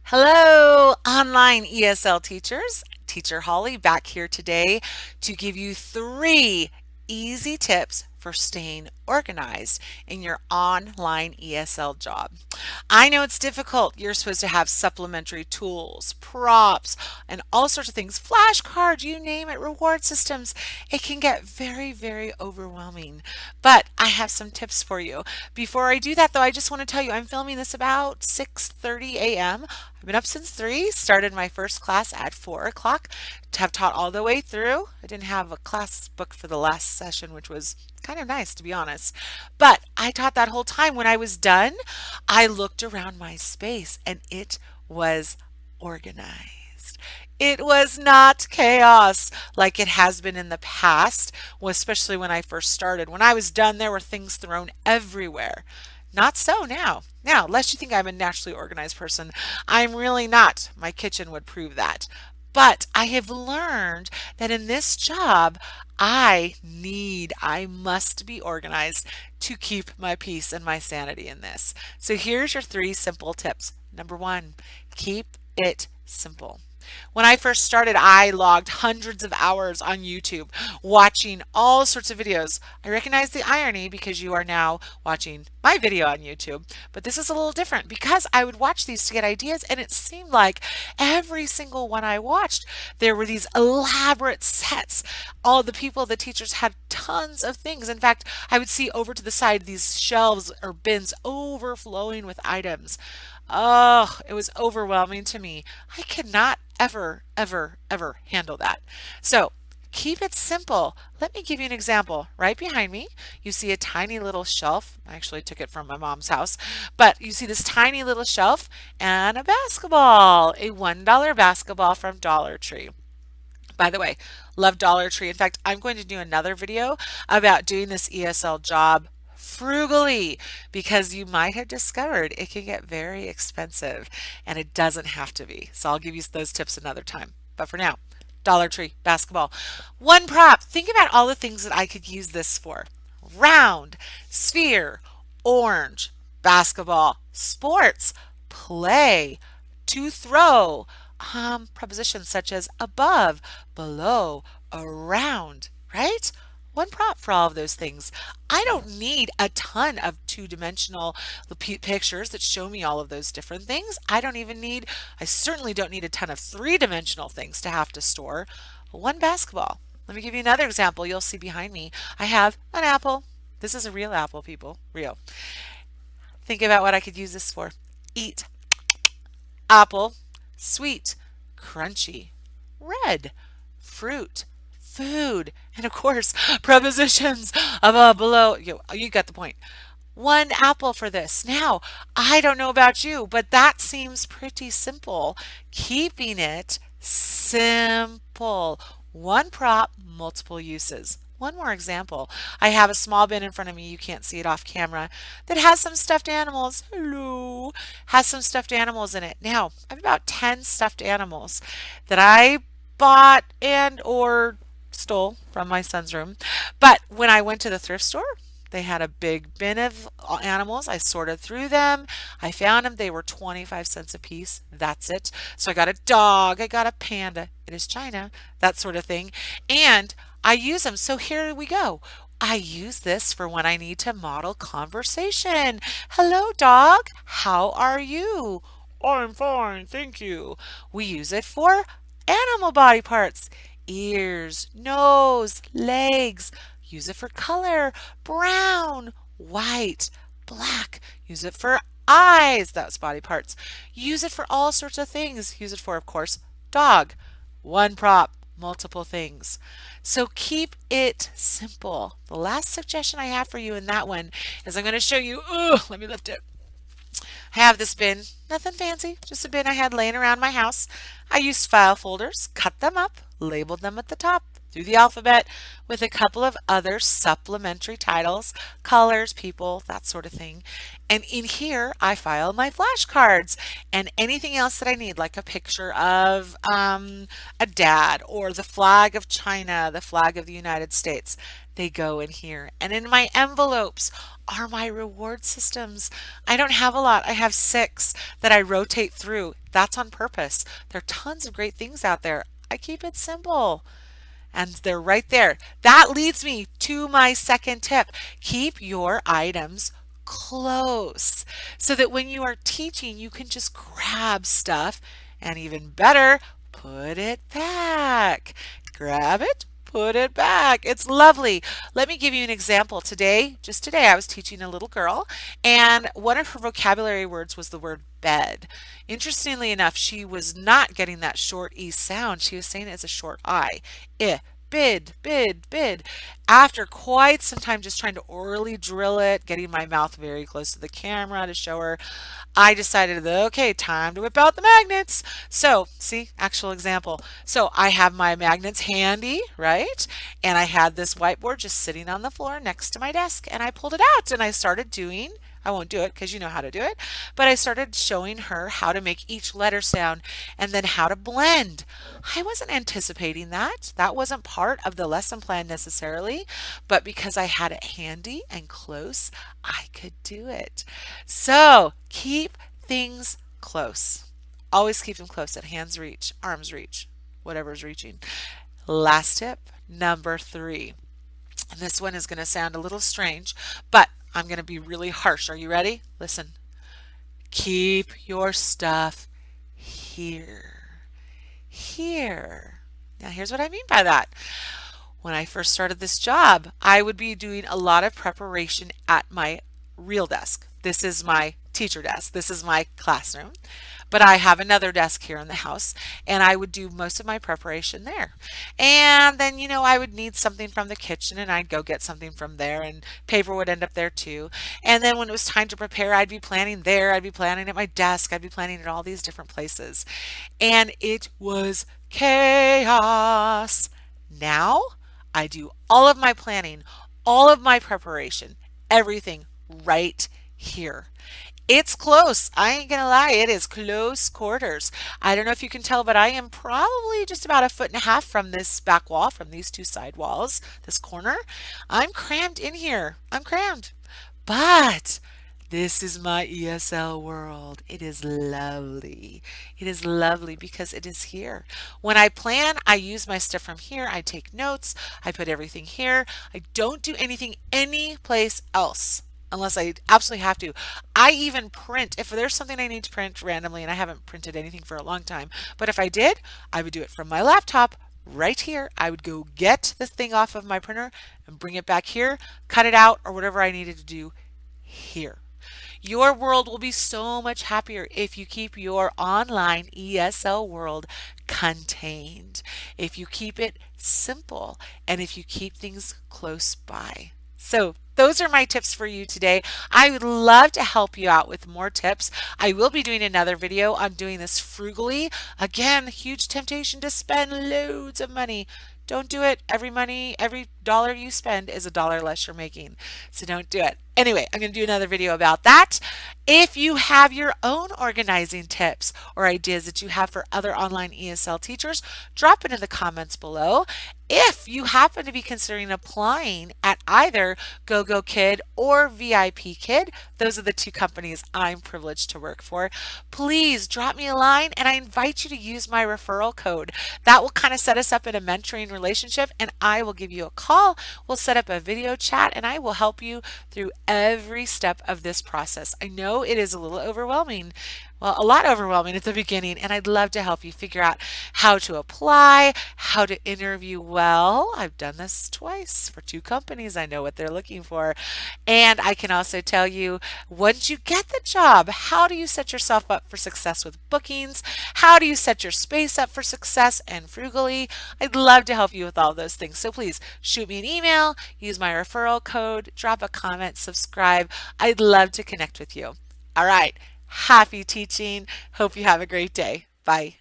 Hello, online ESL teachers. Teacher Holly back here today to give you 3 easy tips for staying organized in your online ESL job. I know it's difficult. You're supposed to have supplementary tools, props, and all sorts of things. Flashcards, you name it, reward systems. It can get very, very overwhelming. But I have some tips for you. Before I do that, though, I just want to tell you I'm filming this about 6:30 a.m. I've been up since 3, started my first class at 4 o'clock, have taught all the way through. I didn't have a class booked for the last session, which was kind of nice to be honest. But I taught that whole time. When I was done, I looked around my space and it was organized. It was not chaos like it has been in the past, well, especially when I first started. When I was done, there were things thrown everywhere. Not so now. Now, lest you think I'm a naturally organized person, I'm really not. My kitchen would prove that. But I have learned that in this job, I must be organized to keep my peace and my sanity in this. So here's your 3 simple tips. Number 1, keep it simple. When I first started, I logged hundreds of hours on YouTube watching all sorts of videos. I recognize the irony because you are now watching my video on YouTube, but this is a little different because I would watch these to get ideas, and it seemed like every single one I watched, there were these elaborate sets. All the people, the teachers had tons of things. In fact, I would see over to the side these shelves or bins overflowing with items. Oh, it was overwhelming to me. I cannot ever handle that. So keep it simple. Let me give you an example. Right behind me, you see a tiny little shelf. I actually took it from my mom's house, but you see this tiny little shelf and a basketball, a $1 basketball from Dollar Tree. By the way, love Dollar Tree. In fact, I'm going to do another video about doing this ESL job frugally because you might have discovered it can get very expensive and it doesn't have to be. So I'll give you those tips another time. But for now, Dollar Tree, basketball. One prop. Think about all the things that I could use this for. Round, sphere, orange, basketball, sports, play, to throw, prepositions such as above, below, around, right? One prop for all of those things. I don't need a ton of two-dimensional pictures that show me all of those different things. I certainly don't need a ton of three-dimensional things to have to store. One basketball. Let me give you another example. You'll see behind me, I have an apple. This is a real apple, people, real. Think about what I could use this for. Eat. Apple, sweet, crunchy, red, fruit, food, and of course, prepositions above, below. You got the point. One apple for this. Now, I don't know about you, but that seems pretty simple. Keeping it simple. One prop, multiple uses. One more example. I have a small bin in front of me, you can't see it off camera, that has some stuffed animals. Hello. Has some stuffed animals in it. Now, I have about 10 stuffed animals that I bought and or stole from my son's room. But when I went to the thrift store, they had a big bin of animals. I sorted through them. I found them. They were 25 cents a piece. That's it. So I got a dog. I got a panda. It is China. That sort of thing. And I use them. So here we go. I use this for when I need to model conversation. Hello, dog. How are you? I'm fine, thank you. We use it for animal body parts. Ears, nose, legs. Use it for color. Brown, white, black. Use it for eyes. That's body parts. Use it for all sorts of things. Use it for, of course, dog. One prop, multiple things. So keep it simple. The last suggestion I have for you in that one is I'm going to show you. Let me lift it. I have this bin, nothing fancy, just a bin I had laying around my house. I used file folders, cut them up, labeled them at the top through the alphabet with a couple of other supplementary titles, colors, people, that sort of thing. And in here, I file my flashcards and anything else that I need, like a picture of a dad or the flag of China, the flag of the United States. they go in here. And in my envelopes are my reward systems. I don't have a lot. I have 6 that I rotate through. That's on purpose. There are tons of great things out there. I keep it simple. And they're right there. That leads me to my second tip. Keep your items close so that when you are teaching, you can just grab stuff and even better, put it back. Grab it, put it back. It's lovely. Let me give you an example. Just today, I was teaching a little girl, and one of her vocabulary words was the word bed. Interestingly enough, she was not getting that short E sound. She was saying it as a short I. Bid, bid, bid. After quite some time just trying to orally drill it, getting my mouth very close to the camera to show her, I decided that, okay, time to whip out the magnets. So, see, actual example. So I have my magnets handy, right? And I had this whiteboard just sitting on the floor next to my desk, and I pulled it out and I started doing, I won't do it because you know how to do it, but I started showing her how to make each letter sound and then how to blend. I wasn't anticipating that. That wasn't part of the lesson plan necessarily, but because I had it handy and close, I could do it. So keep things close. Always keep them close at hand's reach, arm's reach, whatever's reaching. Last tip, number 3. And this one is going to sound a little strange, but I'm going to be really harsh. Are you ready? Listen. Keep your stuff here. Here. Now, here's what I mean by that. When I first started this job, I would be doing a lot of preparation at my real desk. This is my teacher desk. This is my classroom. But I have another desk here in the house, and I would do most of my preparation there. And then, I would need something from the kitchen, and I'd go get something from there, and paper would end up there too. And then when it was time to prepare, I'd be planning there, I'd be planning at my desk, I'd be planning at all these different places. And it was chaos. Now, I do all of my planning, all of my preparation, everything right here. It's close. I ain't gonna lie, it is close quarters. I don't know if you can tell, but I am probably just about 1.5 feet from this back wall, from these 2 side walls, this corner. I'm crammed in here. I'm crammed. But this is my ESL world. It is lovely. It is lovely because it is here. When I plan, I use my stuff from here. I take notes. I put everything here. I don't do anything any place else unless I absolutely have to. I even print if there's something I need to print randomly, and I haven't printed anything for a long time. But if I did, I would do it from my laptop right here. I would go get the thing off of my printer and bring it back here, cut it out, or whatever I needed to do here. Your world will be so much happier if you keep your online ESL world contained, if you keep it simple, and if you keep things close by. So those are my tips for you today. I would love to help you out with more tips. I will be doing another video on doing this frugally. Again, huge temptation to spend loads of money. Don't do it. Every dollar you spend is a dollar less you're making. So don't do it. Anyway, I'm going to do another video about that. If you have your own organizing tips or ideas that you have for other online ESL teachers, drop it in the comments below. If you happen to be considering applying at either GOGOKID or VIPKID, those are the 2 companies I'm privileged to work for, please drop me a line and I invite you to use my referral code. That will kind of set us up in a mentoring relationship, and I will give you a call. We'll set up a video chat and I will help you through every step of this process. I know it is a little overwhelming. Well, a lot overwhelming at the beginning, and I'd love to help you figure out how to apply, how to interview well. I've done this twice for 2 companies. I know what they're looking for. And I can also tell you, once you get the job, how do you set yourself up for success with bookings? How do you set your space up for success and frugally? I'd love to help you with all those things. So please shoot me an email, use my referral code, drop a comment, subscribe. I'd love to connect with you. All right. Happy teaching. Hope you have a great day. Bye.